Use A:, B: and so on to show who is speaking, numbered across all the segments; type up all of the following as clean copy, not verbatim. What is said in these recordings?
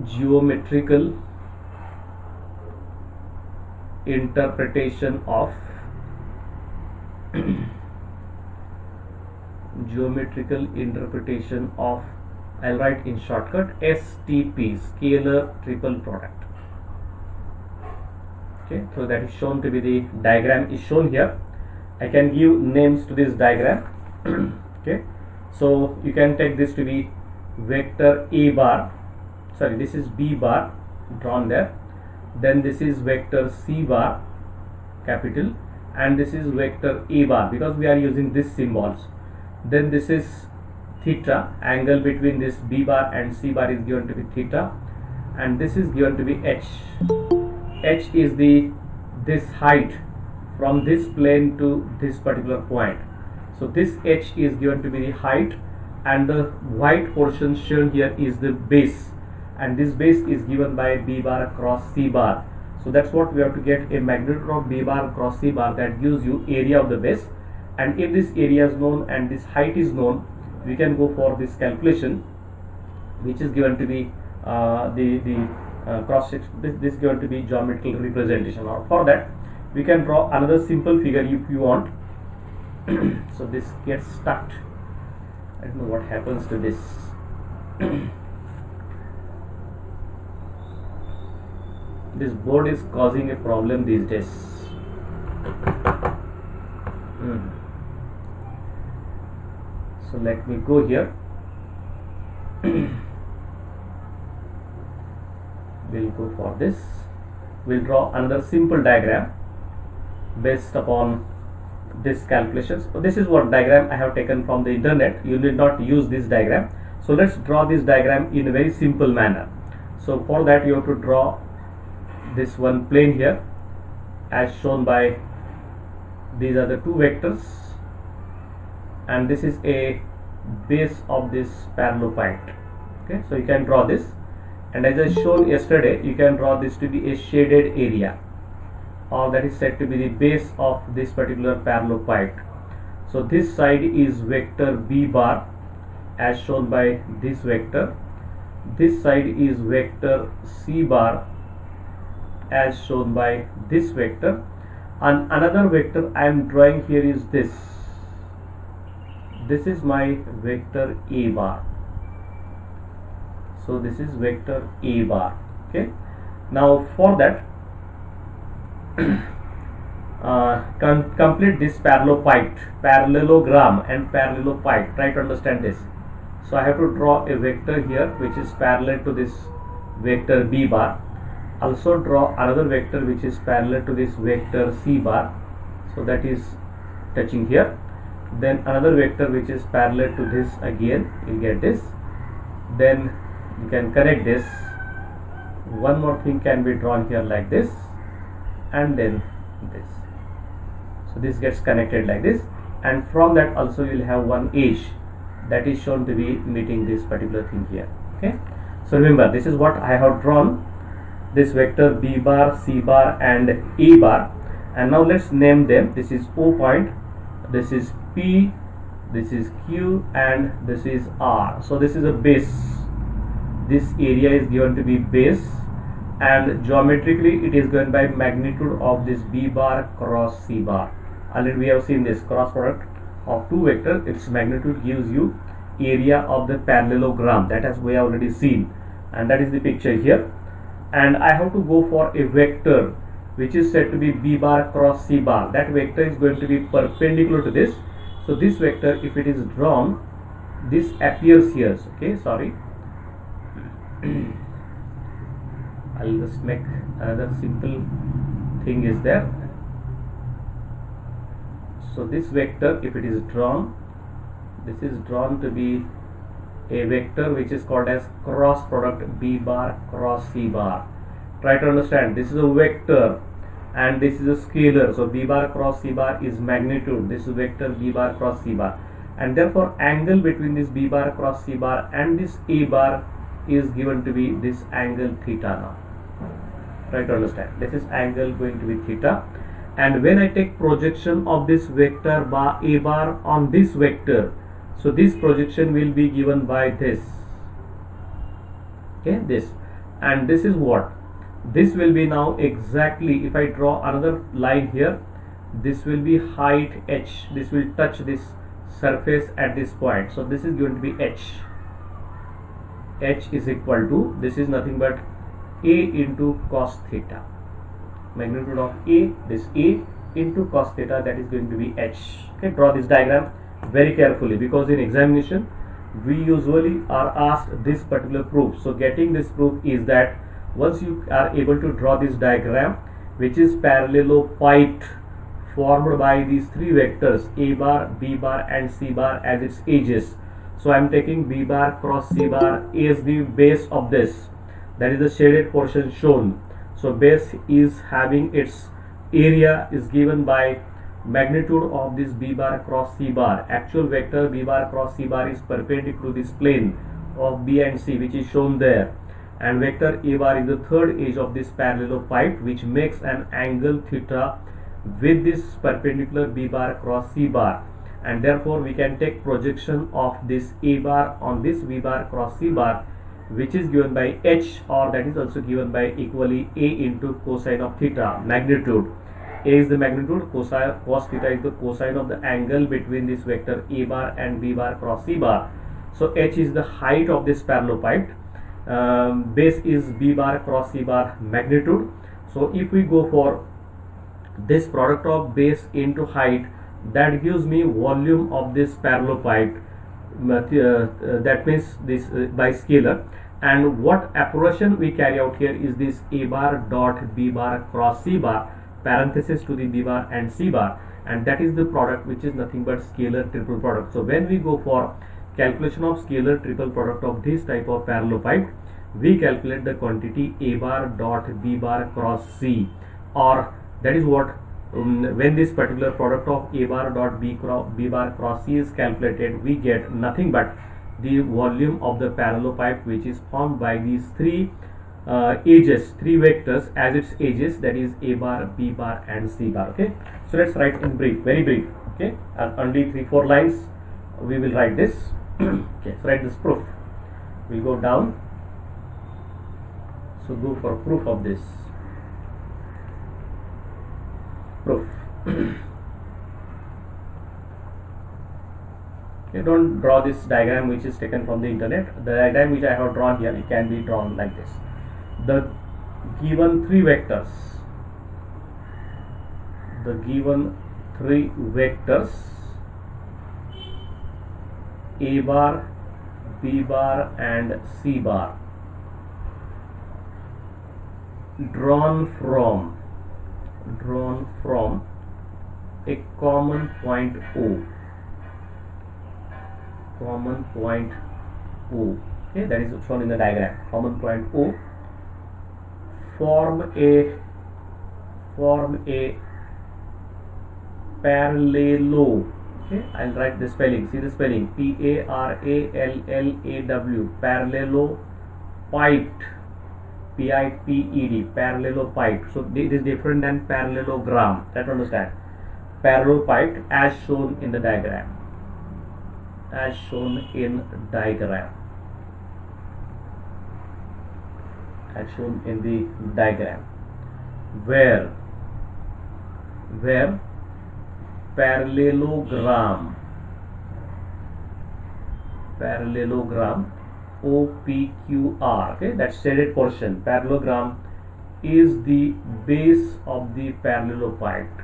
A: geometrical interpretation of geometrical interpretation of, I'll write in shortcut, STP, scalar triple product. Okay, so that is shown to be, the diagram is shown here. I can give names to this diagram. Okay, so you can take this to be vector A bar, sorry, this is B bar drawn there, then this is vector C bar capital, and this is vector A bar because we are using these symbols. Then this is theta, angle between this B bar and C bar is given to be theta, and this is given to be H. H is this height from this plane to this particular point. So this H is given to be the height, and the white portion shown here is the base, and this base is given by B bar cross C bar. So that's what we have to get, a magnitude of B bar cross C bar, that gives you area of the base. And if this area is known and this height is known, we can go for this calculation, which is given to be cross section. This is going to be geometrical representation. Or for that, we can draw another simple figure if you want. So this gets stuck. I don't know what happens to this. This board is causing a problem these days. So let me go here. We'll go for this. We'll draw another simple diagram based upon this calculations. So this is what diagram I have taken from the internet. You need not use this diagram. So let's draw this diagram in a very simple manner. So for that, you have to draw this one plane here, as shown by, these are the two vectors, and this is a base of this parallelepiped. Okay, so you can draw this, and as I shown yesterday, you can draw this to be a shaded area, or that is said to be the base of this particular parallelepiped. So this side is vector B bar, as shown by this vector. This side is vector C bar, as shown by this vector, and another vector I am drawing here is this. This is my vector A bar. So this is vector A bar. Okay, now for that, complete this parallelogram and parallelepiped. Try to understand this. So I have to draw a vector here which is parallel to this vector B bar. Also draw another vector which is parallel to this vector C bar. So that is touching here. Then another vector which is parallel to this, again you get this. Then you can connect this. One more thing can be drawn here like this, and then this. So this gets connected like this, and from that also you will have one edge that is shown to be meeting this particular thing here. Okay, so remember, this is what I have drawn, this vector B bar, C bar and E bar, and now let's name them. This is O point, this is P, this is Q, and this is R. So this is a base. This area is given to be base, and geometrically it is given by magnitude of this B bar cross C bar. Already we have seen this cross product of two vectors. Its magnitude gives you area of the parallelogram. That has we have already seen, and that is the picture here. And I have to go for a vector which is said to be B bar cross C bar. That vector is going to be perpendicular to this. So this vector, if it is drawn, this appears here. Okay, sorry. I'll just make another simple thing is there. So this vector, if it is drawn, this is drawn to be a vector which is called as cross product B bar cross C bar. Try to understand, this is a vector and this is a scalar. So B bar cross C bar is magnitude. This is vector B bar cross C bar, and therefore angle between this B bar cross C bar and this A bar is given to be this angle theta. Now try to understand, this is angle going to be theta, and when I take projection of this vector bar A bar on this vector, so this projection will be given by this. Okay, this. and this is what this will be now exactly. If I draw another line here, this will be height h, this will touch this surface at this point, so this is going to be h. H is equal to, this is nothing but a into cos theta, magnitude of a, this a into cos theta, that is going to be h. Okay, draw this diagram very carefully, because in examination we usually are asked this particular proof. So getting this proof is that once you are able to draw this diagram, which is parallelopiped, formed by these three vectors a bar, b bar and c bar as its edges. So I am taking b bar cross c bar as the base of this, that is the shaded portion shown. So base is having its area is given by magnitude of this b bar cross c bar. Actual vector b bar cross c bar is perpendicular to this plane of b and c, which is shown there, and vector a bar is the third edge of this parallelopipe, which makes an angle theta with this perpendicular b bar cross c bar, and therefore we can take projection of this a bar on this b bar cross c bar, which is given by h, or that is also given by equally a into cosine of theta, magnitude. A is the magnitude, cos theta is the cosine of the angle between this vector a bar and b bar cross c bar. So h is the height of this parallelopipe, base is b bar cross c bar, magnitude. So if we go for this product of base into height, that gives me volume of this parallelopipe, that means this by scalar. And what operation we carry out here is this a bar dot b bar cross c bar, parenthesis to the b bar and c bar, and that is the product, which is nothing but scalar triple product. So when we go for calculation of scalar triple product of this type of parallelopipe, we calculate the quantity a bar dot b bar cross c, or that is what when this particular product of a bar dot b bar cross c is calculated, we get nothing but the volume of the parallelopipe, which is formed by these three edges, three vectors as its edges, that is a bar, b bar and c bar. Okay, so let's write in brief, very brief. Okay, only 3-4 lines we will write this. Okay, so write this proof. We'll go down, so go for proof of this. Proof. Okay, don't draw this diagram which is taken from the internet. The diagram which I have drawn here, it can be drawn like this. The given three vectors, a bar, b bar and c bar, drawn from a common point O. Okay, that is shown in the diagram. Common point O form a parallelo. Okay, I'll write the spelling. See the spelling: P-A-R-A-L-L-A-W, parallelopiped, P-I-P-E-D, parallelopiped. So this is different than parallelogram. Try to understand. Parallelopiped as shown in the diagram. As shown in the diagram, where parallelogram OPQR, okay, that shaded portion, parallelogram is the base of the parallelopipe,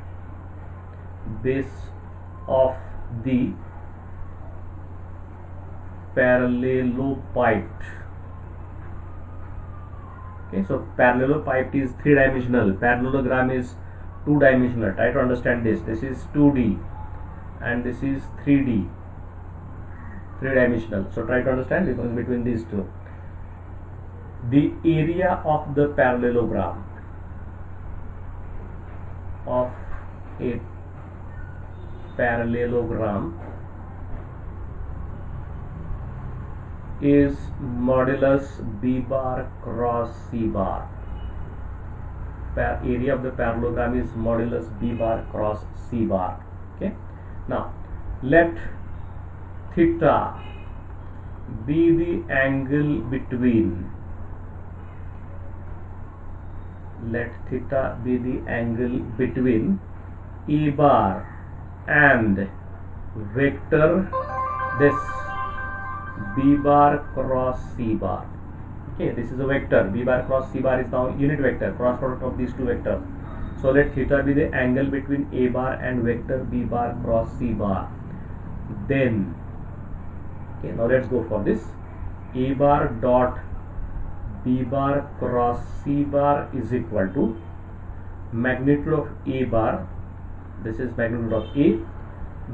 A: Okay, so parallelopipe is three-dimensional, parallelogram is two-dimensional. Try to understand this. This is 2D and this is 3D, three-dimensional. So try to understand the difference between these two. The area of the parallelogram of a parallelogram is modulus b bar cross c bar. Area of the parallelogram is modulus b bar cross c bar. Okay, now let theta be the angle between let theta be the angle between A bar and vector this B bar cross C bar. Okay, this is a vector. B bar cross C bar is now unit vector, cross product of these two vectors. So let theta be the angle between A bar and vector B bar cross C bar. Then, okay, now let's go for this. A bar dot B bar cross C bar is equal to magnitude of A bar. This is magnitude of A.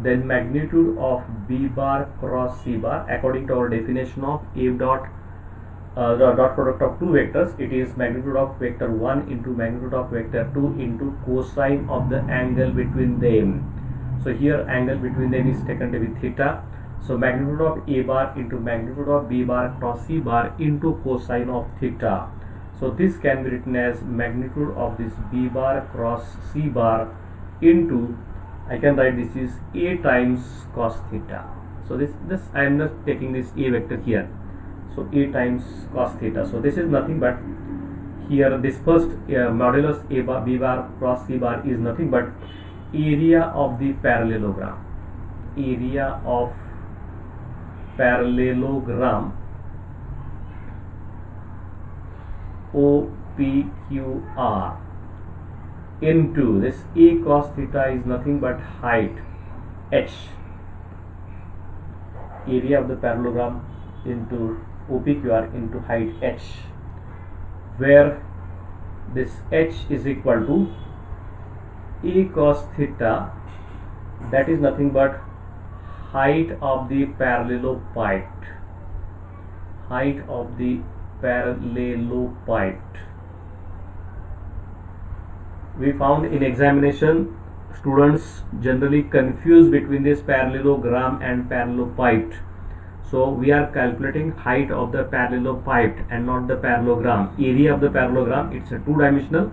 A: Then magnitude of B bar cross C bar, according to our definition of A dot the dot product of two vectors, it is magnitude of vector 1 into magnitude of vector 2 into cosine of the angle between them. So here angle between them is taken to be theta. So magnitude of A bar into magnitude of B bar cross C bar into cosine of theta. So this can be written as magnitude of this B bar cross C bar into, I can write this is A times cos theta. So this I am just taking this A vector here. So A times cos theta. So this is nothing but here this first modulus A bar B bar cross C bar is nothing but area of the parallelogram. Area of parallelogram OPQR into this A cos theta is nothing but height h. Area of the parallelogram into OPQR into height h, where this h is equal to A cos theta, that is nothing but height of the parallelopipe. Height of the parallelopipe. We found in examination students generally confuse between this parallelogram and parallelopipe. So we are calculating height of the parallelopipe and not the parallelogram. Area of the parallelogram, it's a two-dimensional,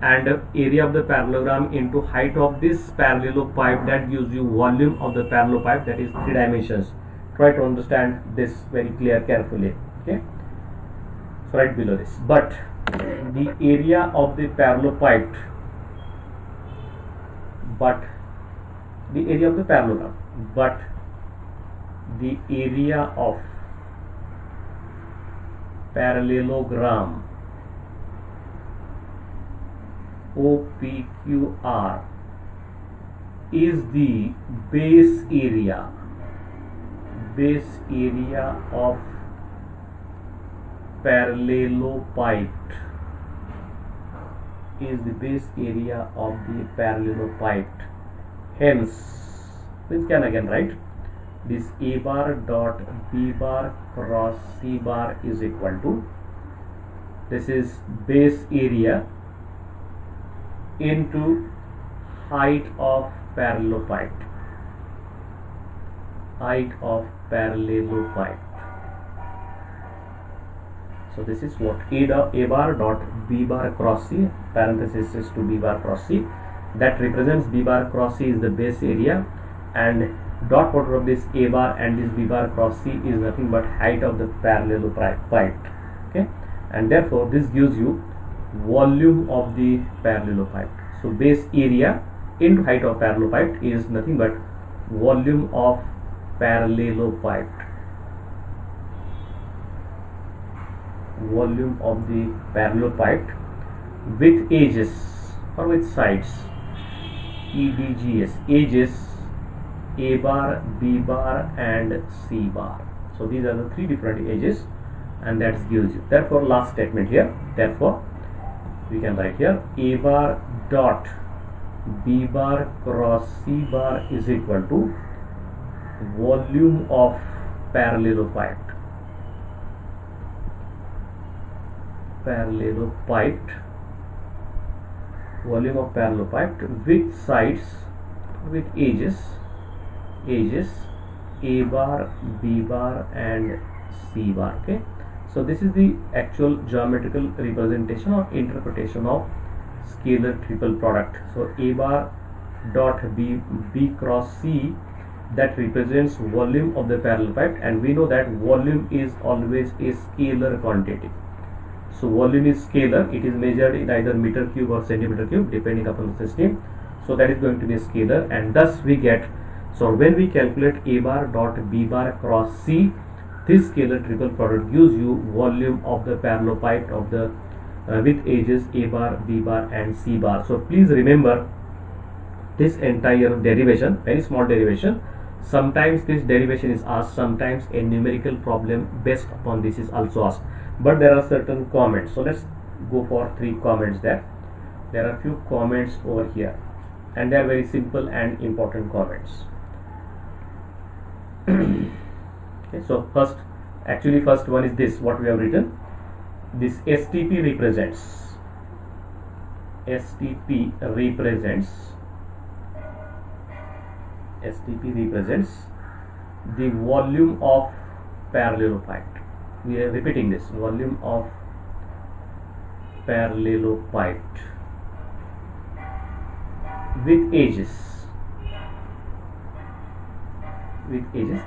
A: and area of the parallelogram into height of this parallelopipe, that gives you volume of the parallelopipe, that is 3 dimensions. Try to understand this very carefully. Okay, so right below this, but the area of the parallelopipe, but the area of the parallelogram, but the area of parallelogram OPQR is the base area of parallelopipe, is the base area of the parallelopipe. Hence, we can again write this A bar dot B bar cross C bar is equal to, this is base area into height of parallelopipe. Height of parallelopipe. So this is what A bar dot B bar cross C, parenthesis is to B bar cross C, that represents B bar cross C is the base area, and dot product of this A bar and this B bar cross C is nothing but height of the parallelopipe. Okay, and therefore this gives you volume of the parallelopipe. So base area into height of parallelopipe is nothing but volume of parallelopipe. Volume of the parallelopipe with edges or with sides, EDGS, edges A bar, B bar and C bar. So these are the 3 different edges, and that gives you, therefore last statement here, therefore we can write here A bar dot B bar cross C bar is equal to volume of parallelopipe. Volume of parallelopipe with sides, with edges A bar, B bar and C bar. Okay, so this is the actual geometrical representation or interpretation of scalar triple product. So A bar dot B cross C, that represents volume of the parallelopipe, and we know that volume is always a scalar quantity. So volume is scalar, it is measured in either meter cube or centimeter cube depending upon the system. So that is going to be scalar, and thus we get, so when we calculate A bar dot B bar cross C, this scalar triple product gives you volume of the parallelepiped of the with edges A bar, B bar and C bar. So please remember this entire derivation, very small derivation. Sometimes this derivation is asked, sometimes a numerical problem based upon this is also asked, but there are certain comments. So let's go for 3 comments there. There are few comments over here, and they are very simple and important comments. Okay, so first one is this, what we have written. This STP represents the volume of parallelepiped. We are repeating this, volume of parallelepiped with edges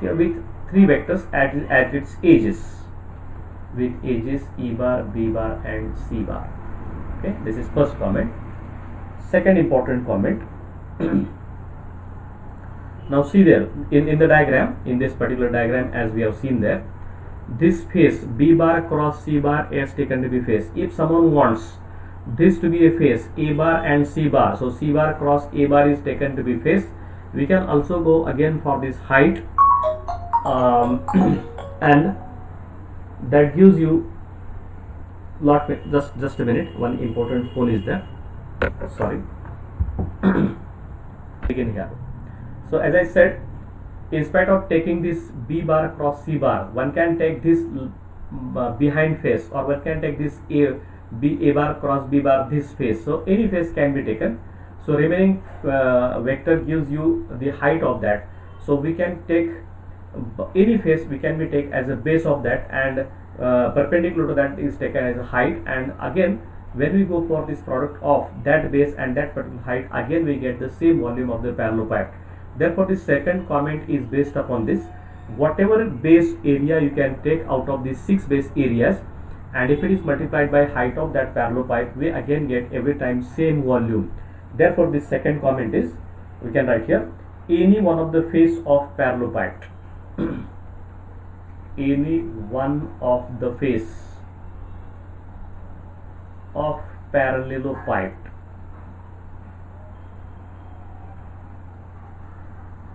A: here, with 3 vectors at its edges, with edges E bar, B bar and C bar. Okay, this is first comment. Second important comment. Now see there in the diagram, in this particular diagram, as we have seen there, this face B bar cross C bar is taken to be face. If someone wants this to be a face, A bar and C bar, so C bar cross A bar is taken to be face, we can also go again for this height, and that gives you lot. Just a minute, one important phone is there, sorry. Begin here. So as I said, in spite of taking this B bar cross C bar, one can take this behind face, or one can take this A bar cross B bar, this face. So any face can be taken. So remaining vector gives you the height of that. So we can take any face, we can be take as a base of that, and perpendicular to that is taken as a height. And again, when we go for this product of that base and that particular height, again we get the same volume of the parallelepiped. Therefore the second comment is based upon this. Whatever base area you can take out of these 6 base areas, and if it is multiplied by height of that parallelepiped, we again get every time same volume. Therefore this second comment is, we can write here, any one of the face of parallelepiped any one of the face of parallelepiped,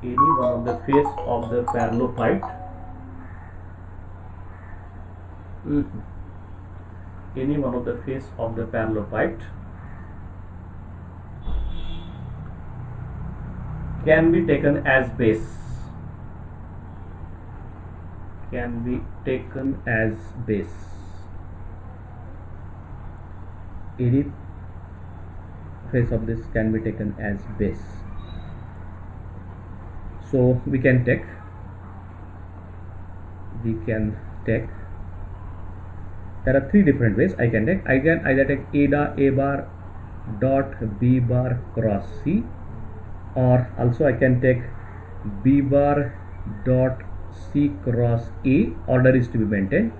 A: any one of the face of the parallelepiped, any one of the face of the parallelepiped can be taken as base, can be taken as base. Any face of this can be taken as base. So we can take there are 3 different ways I can take. I can either take A bar dot B bar cross C, or also I can take B bar dot C cross A, order is to be maintained,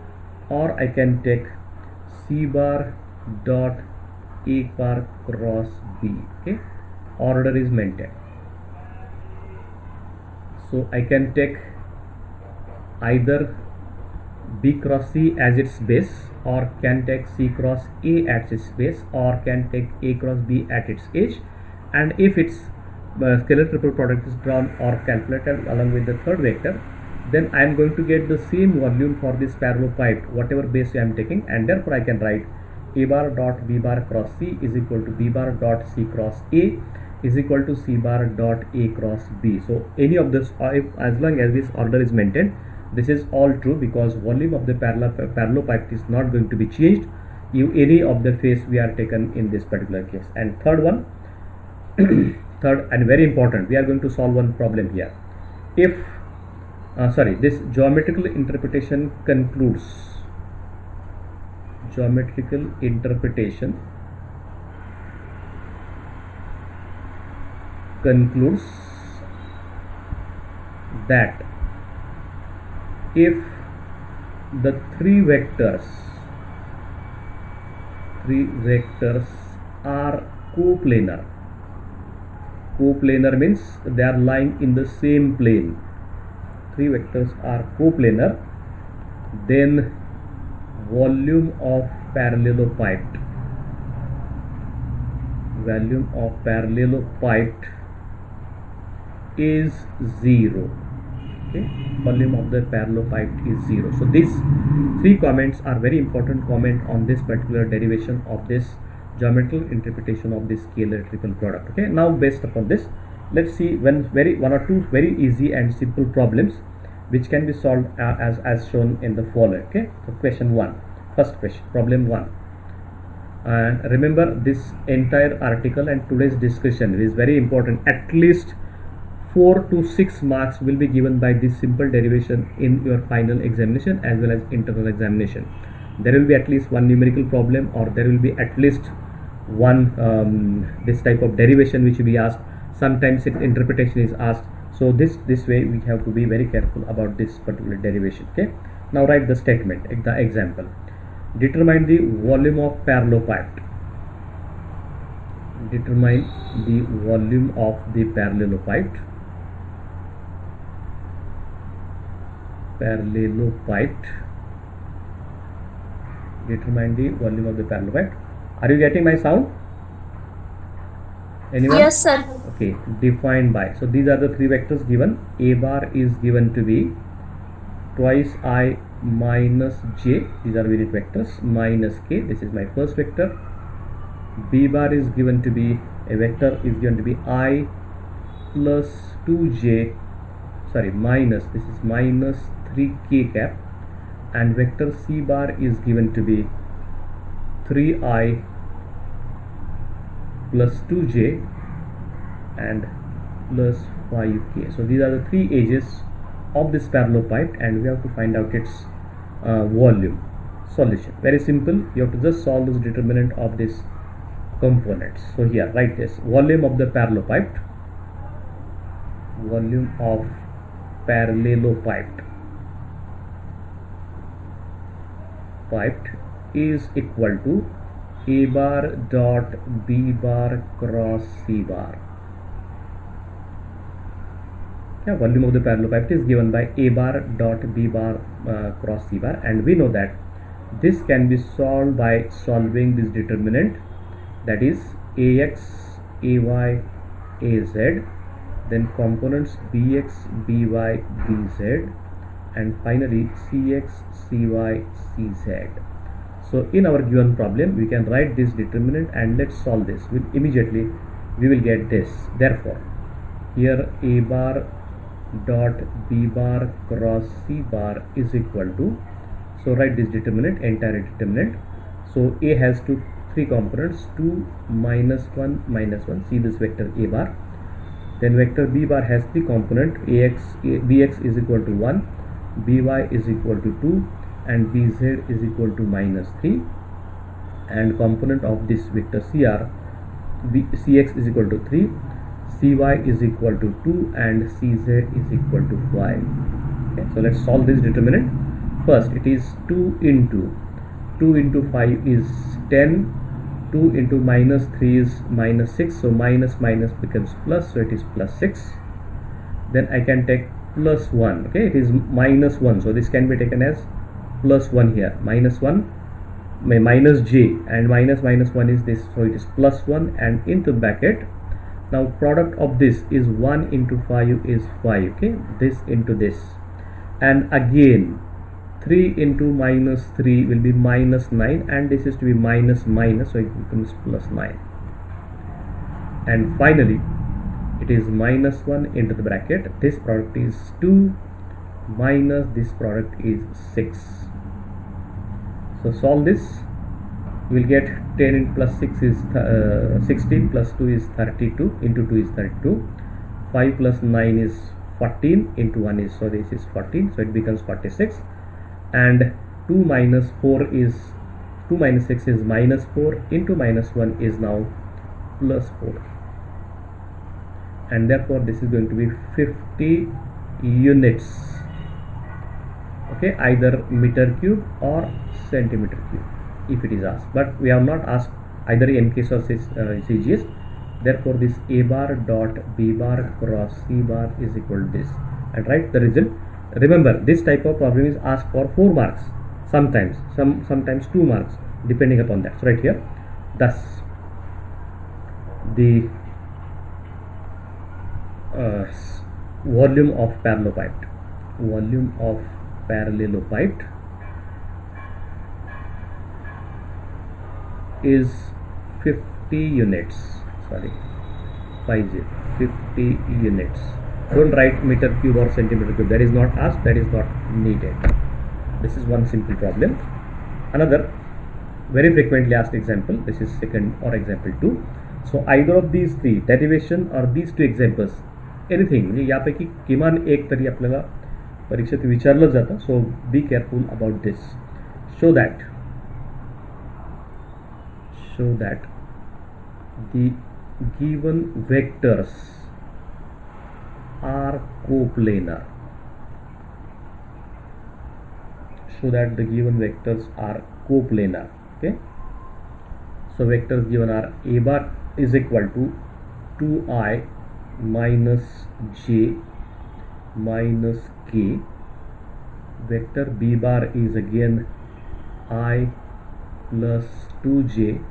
A: or I can take C bar dot A bar cross B. Okay, order is maintained. So I can take either B cross C as its base, or can take C cross A at its base, or can take A cross B at its edge. And if its scalar triple product is drawn or calculated along with the third vector, then I am going to get the same volume for this parallelepiped, whatever base I am taking, and therefore I can write A bar dot B bar cross C is equal to B bar dot C cross A is equal to C bar dot A cross B. So any of this, as long as this order is maintained, this is all true, because volume of the parallelepiped is not going to be changed. Any of the face we are taken in this particular case. And third one, third and very important, we are going to solve one problem here. If this geometrical interpretation concludes, that if the 3 vectors three vectors are coplanar. Coplanar means they are lying in the same plane. Three vectors are coplanar, then volume of parallelopiped is 0. Okay, volume of the parallelopiped is 0. So these three comments are very important comment on this particular derivation of this geometrical interpretation of this scalar triple product. Okay, now based upon this, let's see one or two very easy and simple problems which can be solved as shown in the following. Okay, so question 1, first question, problem 1. And remember, this entire article and today's discussion is very important. At least 4 to 6 marks will be given by this simple derivation in your final examination as well as internal examination. There will be at least one numerical problem, or there will be at least one this type of derivation which will be asked. Sometimes its interpretation is asked. So this way we have to be very careful about this particular derivation. Okay, now write the statement, the example. Determine the volume of parallelopiped. Determine the volume of the parallelopiped. Determine the volume of the parallelopiped. Are you getting my sound? Anyone?
B: Yes, sir.
A: Okay, defined by. So these are the three vectors given. A bar is given to be twice I minus j, these are unit vectors, minus k, this is my first vector. B bar is given to be, a vector is given to be I plus 2j, sorry, minus, this is minus 3k cap, and vector C bar is given to be 3i plus 2j and plus 5k. So these are the three edges of this parallelopiped, and we have to find out its volume. Solution, very simple. You have to just solve this determinant of this components. So here write this, volume of the parallelopiped, piped is equal to A bar dot B bar cross C bar. Yeah, volume of the parallelopiped is given by A bar dot B bar cross C bar, and we know that this can be solved by solving this determinant, that is AX, AY, AZ, then components BX, BY, BZ, and finally CX, CY, CZ. So in our given problem we can write this determinant, and let's solve this. Immediately we will get this. Therefore here A bar dot B bar cross C bar is equal to, so write this determinant, entire determinant. So A has three components, 2, minus 1, minus 1. See this vector A bar. Then vector B bar has three component, Bx is equal to 1, By is equal to 2, and Bz is equal to minus 3, and component of this vector Cr, Cx is equal to 3, Cy is equal to 2, and Cz is equal to 5. Okay, so let's solve this determinant. First it is 2 into 5 is 10, 2 into minus 3 is minus 6, so minus becomes plus, so it is plus 6. Then I can take plus 1, okay, it is minus 1, so this can be taken as plus 1 here, minus 1, minus j, and minus 1 is this, so it is plus 1, and into bracket. Now product of this is 1 into 5 is 5, okay, this into this, and again 3 into minus 3 will be minus 9, and this is to be minus, so it becomes plus 9, and finally it is minus 1 into the bracket. This product is 2 minus this product is 6. So solve this, we will get 10 in plus 6 is 16, plus 2 is 32, into 2 is 32, 5 plus 9 is 14, into 1 is, so this is 14, so it becomes 46, and 2 minus 6 is minus 4, into minus 1 is now plus 4, and therefore this is going to be 50 units, okay, either meter cube or centimeter cube. if it is asked, but we have not asked either in case of CGS. Therefore this A bar dot B bar cross C bar is equal to this, and write the result. Remember, this type of problem is asked for 4 marks, sometimes 2 marks, depending upon that. So right here, thus the volume of parallelopiped is 50 units. Sorry, 50 units. Don't write meter cube or centimeter cube. That is not asked, that is not needed. This is one simple problem. Another very frequently asked example, this is second or example 2. So either of these three, derivation or these two examples, anything, म्हणजे यापैकी किमान एक तरी आपल्याला परीक्षेत विचारलं जातं. So be careful about this. Show that the given vectors are coplanar. Show that the given vectors are coplanar. Okay, so vectors given are A bar is equal to 2i minus j minus k. Vector B bar is again I plus 2j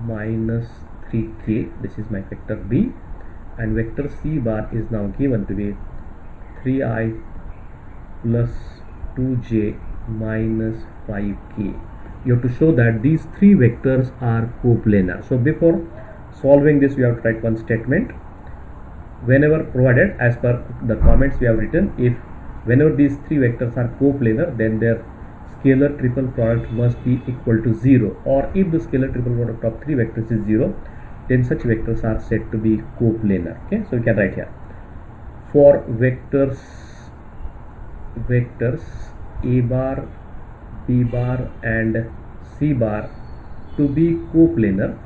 A: minus 3k. This is my vector B, and vector C bar is now given to be 3i plus 2j minus 5k. You have to show that these three vectors are coplanar. So before solving this, we have to write one statement. Whenever provided, as per the comments we have written, if whenever these three vectors are coplanar, then their scalar triple product must be equal to 0, or if the scalar triple product of three vectors is 0, then such vectors are said to be coplanar. Okay, so we can write here, for vectors A bar, B bar and C bar to be coplanar,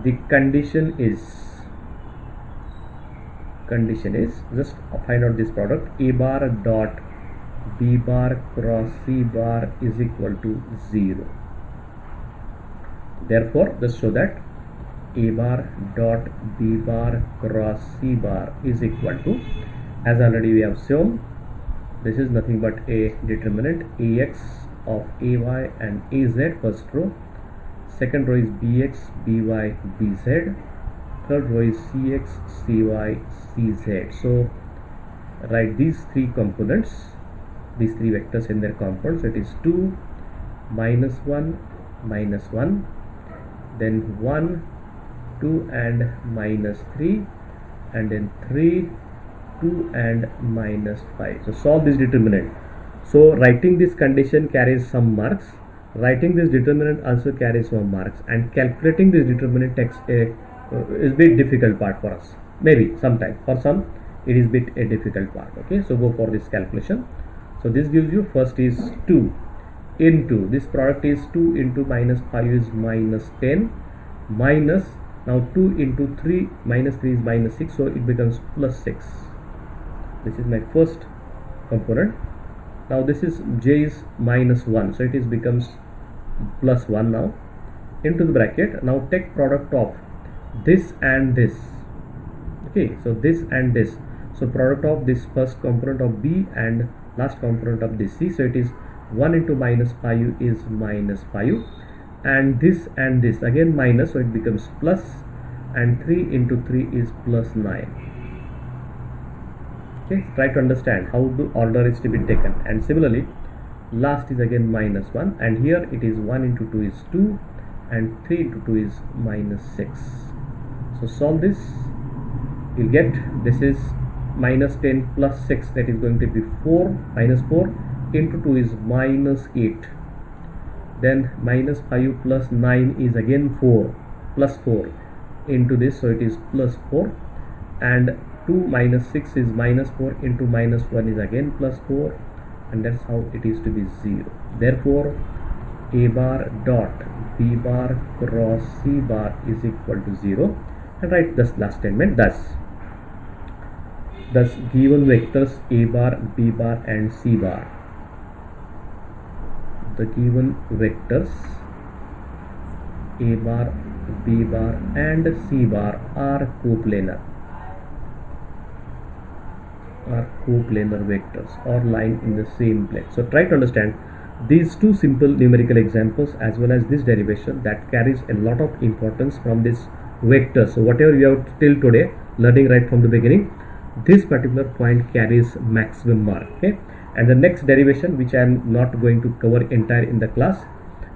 A: the condition is just find out this product. A bar dot B bar cross C bar is equal to 0. Therefore, just show that A bar dot B bar cross C bar is equal to, as already we have shown, this is nothing but a determinant Ax of Ay and Az, first row. Second row is Bx, By, Bz. Third row is Cx, Cy, Cz. So write these three components, these three vectors in their components. So it is 2, minus 1, minus 1, then 1, 2 and minus 3, and then 3, 2 and minus 5. So solve this determinant. So writing this condition carries some marks, writing this determinant also carries some marks, and calculating this determinant takes is bit difficult part for us. Maybe sometime, for some it is bit a difficult part. Okay, so go for this calculation. So this gives you, first is 2 into, this product is 2 into minus 5 is minus 10, minus, now 2 into 3, minus 3 is minus 6, so it becomes plus 6. This is my first component. Now this is j is minus 1, so it is becomes plus 1 now, into the bracket. Now take product of this and this. Okay, so this and this, so product of this first component of B and last component of this C, so it is 1 into minus 5 is minus 5, and this again minus, so it becomes plus, and 3 into 3 is plus 9. Okay, try to understand how the order is to be taken. And similarly, last is again minus 1, and here it is 1 into 2 is 2, and 3 into 2 is minus 6. So solve this, you'll get, this is minus 10 plus 6, that is going to be 4, minus 4 into 2 is minus 8, then minus 5 plus 9 is again 4, plus 4 into this, so it is plus 4, and 2 minus 6 is minus 4 into minus 1 is again plus 4, and that's how it is to be 0. Therefore, A bar dot B bar cross C bar is equal to 0, and write this last statement. Thus, Thus given vectors a bar, b bar and c bar, the given vectors a bar, b bar and c bar are coplanar vectors or lying in the same plane. So try to understand these two simple numerical examples as well as this derivation that carries a lot of importance from this vector. So whatever we have till today learning right from the beginning, this particular point carries maximum mark. Okay, and the next derivation, which I am not going to cover entire in the class,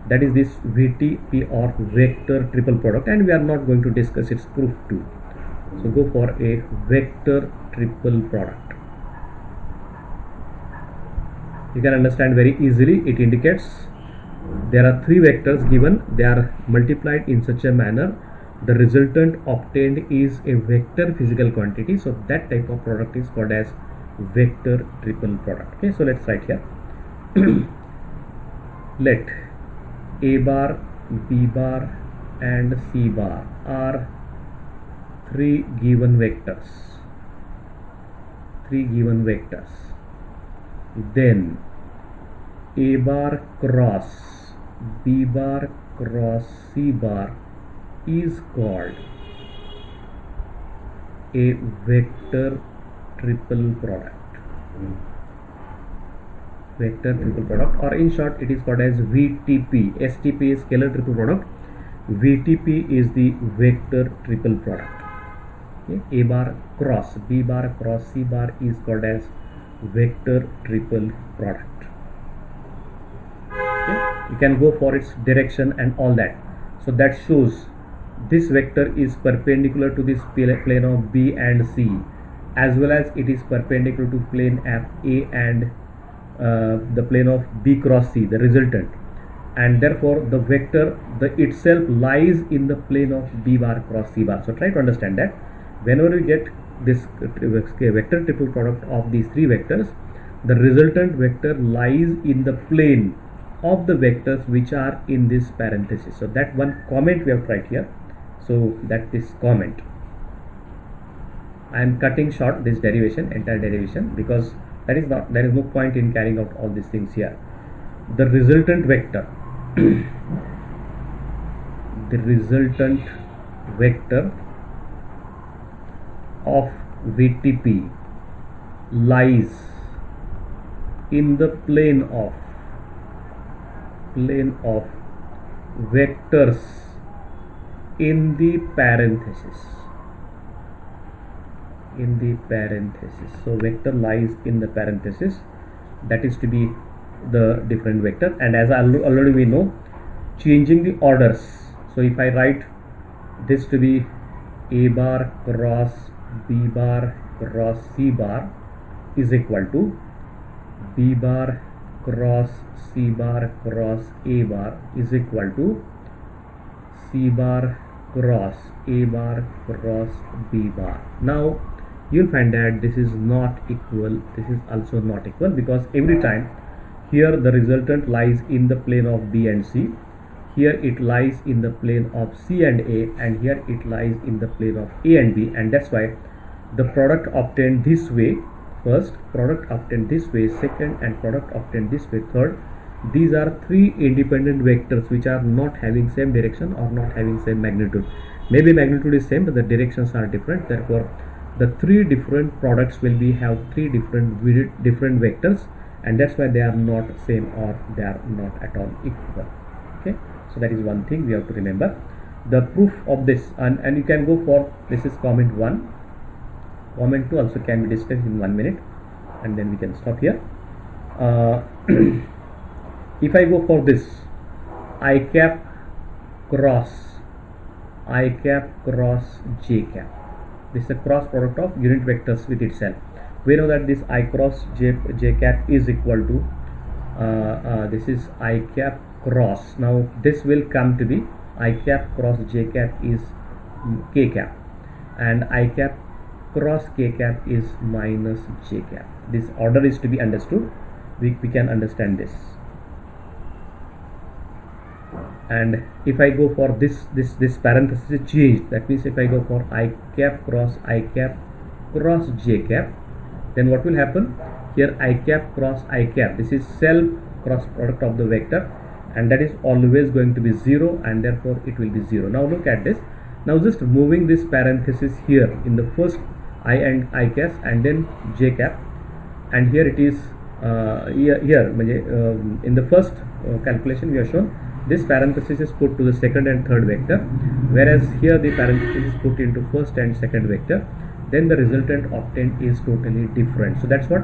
A: that is this VTP or vector triple product, and we are not going to discuss its proof too. So go for a vector triple product. You can understand very easily. It indicates there are three vectors given, they are multiplied in such a manner the resultant obtained is a vector physical quantity. So that type of product is called as vector triple product. Okay, so let's write here. Let a bar, b bar and c bar are three given vectors. Then a bar cross b bar cross c bar is called a vector triple product. Vector triple product, or in short it is called as VTP. STP is scalar triple product, VTP is the vector triple product. Okay. A bar cross b bar cross c bar is called as vector triple product. Okay. You can go for its direction and all that. So that shows this vector is perpendicular to this plane of B and C, as well as it is perpendicular to plane F A and the plane of B cross C, the resultant, and therefore the vector itself lies in the plane of B bar cross C bar. So try to understand that whenever we get this vector triple product of these three vectors, the resultant vector lies in the plane of the vectors which are in this parenthesis. So that one comment we have tried here. So that this comment, I am cutting short this derivation, entire derivation, because there is no point in carrying out all these things here. The resultant vector of VTP lies in the plane of vectors in the parenthesis. So vector lies in the parenthesis, that is to be the different vector. And as already we know, changing the orders. So if I write this to be a bar cross b bar cross c bar is equal to b bar cross c bar cross a bar is equal to c bar cross a bar cross b bar. Now you'll find that this is not equal, this is also not equal, because every time here the resultant lies in the plane of B and C, here it lies in the plane of C and A, and here it lies in the plane of A and B, and that's why the product obtained this way, first, product obtained this way, second, and product obtained this way, third. These are three independent vectors which are not having same direction or not having same magnitude. Maybe magnitude is same but the directions are different, therefore the three different products will be have three different vectors, and that's why they are not same or they are not at all equal. Okay, so that is one thing we have to remember. The proof of this, and you can go for, this is comment 1, comment 2 also can be discussed in 1 minute, and then we can stop here. If I go for this I cap cross j cap, this is a cross product of unit vectors with itself. We know that this I cross j cap is equal to this is I cap cross. Now this will come to be I cap cross j cap is k cap, and I cap cross k cap is minus j cap. This order is to be understood. We can understand this. And if I go for this parenthesis is changed, that means if I go for I cap cross j cap, then what will happen? Here I cap cross I cap, this is self cross product of the vector, and that is always going to be 0, and therefore it will be 0. Now look at this. Now just moving this parenthesis here in the first I and I cap and then j cap, and here it is in the first calculation we have shown this parenthesis is put to the second and third vector, whereas here the parenthesis is put into first and second vector, then the resultant obtained is totally different. So that's what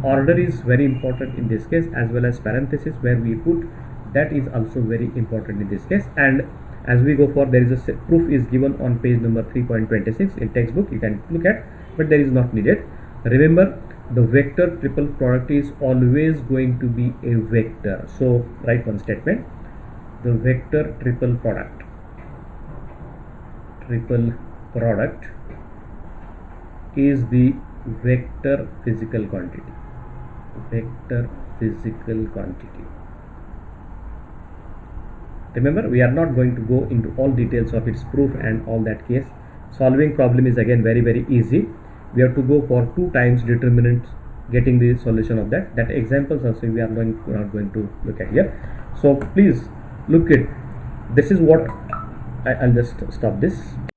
A: order is very important in this case, as well as parenthesis where we put, that is also very important in this case. And as we go for, there is a proof is given on page number 3.26 in textbook, you can look at, but there is not needed. Remember, the vector triple product is always going to be a vector. So write one statement: the vector triple product is the vector physical quantity. Remember, we are not going to go into all details of its proof and all that case. Solving problem is again very easy. We have to go for 2 times determinants, getting the solution of that examples also we are not going to look at here. So please look at this is what I'll just stop this.